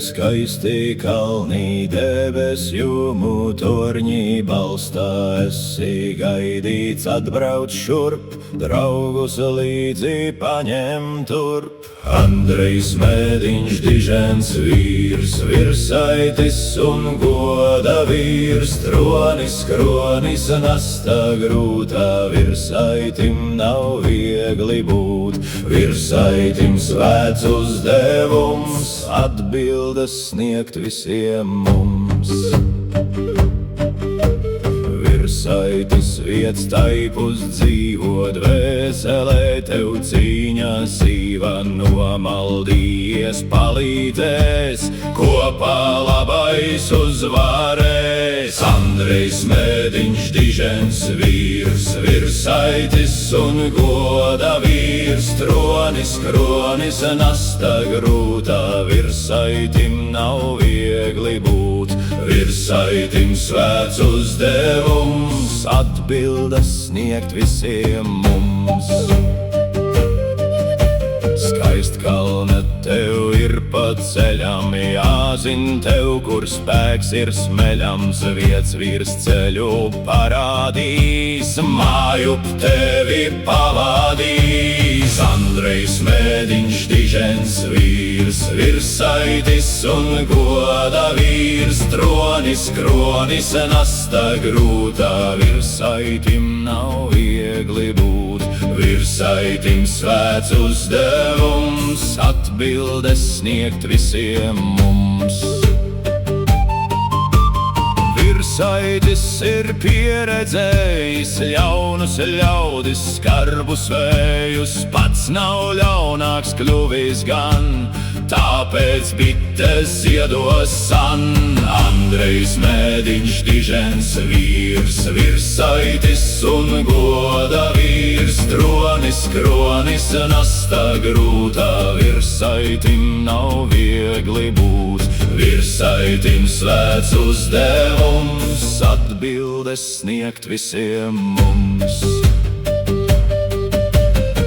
Skaisti kalnī debesjumu torņī balstā, esi gaidīts atbrauc šurp, draugus līdzi paņem turp. Andrejs Mēdiņš, dižens vīrs, virsaitis un goda vīrs, tronis, kronis, nasta grūtā, virsaitim nav viegli būt, virsaitim svēts uzdevums, atbildes sniegt visiem mums. Virsaitis viets taipus dzīvo dvēselē, tev cīņā sīva nomaldījies palīdzēs, kopā labais uzvarēs. Andrejs Mēdiņš, dižens vīrs, virsaitis un goda vīrs, tronis, kronis, nasta grūtā, virsaitim nav viegli būt, virsaitim svēts uzdevums, atbildes sniegt visiem mums. Skaistkalne tev ir pa ceļam, jāzin tev, kur spēks ir smeļams, vietas virs ceļu parādīs, mājup tevi pavadīs. Andrejs Mēdiņš, dižens vīrs, virsaitis un goda vīrs, tronis, kronis, nasta grūtā, virsaitim nav viegli būt, virsaitim svēts uzdevums, atbildes sniegt visiem mums. Virsaitis ir pieredzējis ļaunus ļaudis, skarbus vējus, pats nav ļaunāks kļuvis gan, tāpēc bites iedos san. Andrejs Mēdiņš, dižens vīrs, virsaitis un goda vīrs, tronis, kronis, nasta grūtā, virsaitim nav viegli būt, virsaitim svēts uzdevums, atbildes sniegt visiem mums.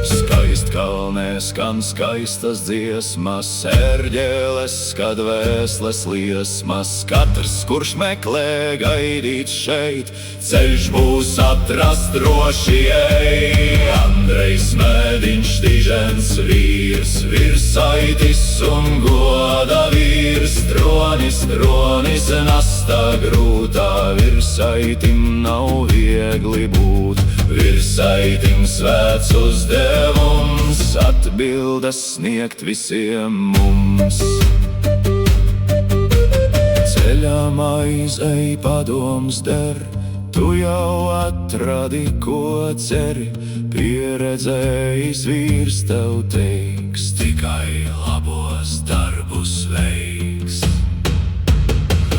Skaistkalnē skan skaistas dziesmas, ērģeles, kad vēsles liesmas, katrs, kurš meklē gaidīts šeit, ceļš būs atrast droši ej. Andrejs Mēdiņš, dižens vīrs, virsaitis un goda vīrs, tronis, kronis, nasta grūtā, virsaitim nav viegli būt, virsaitim svēts uzdevums, atbildes sniegt visiem mums. Ceļā aizej padoms der, tu jau atradi, ko ceri, pieredzējis vīrs tev teiks, tikai labos darbus veiks.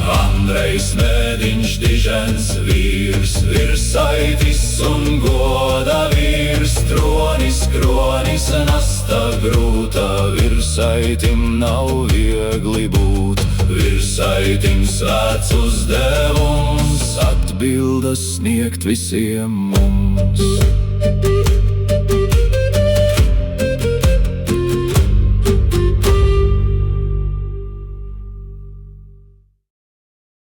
Andrejs Mēdiņš, dižens vīrs, virsaitis un goda vīrs, tronis, kronis, nasta grūtā, virsaitim nav viegli būt, virsaitim svēts uzdevums, atbildes sniegt visiem mums.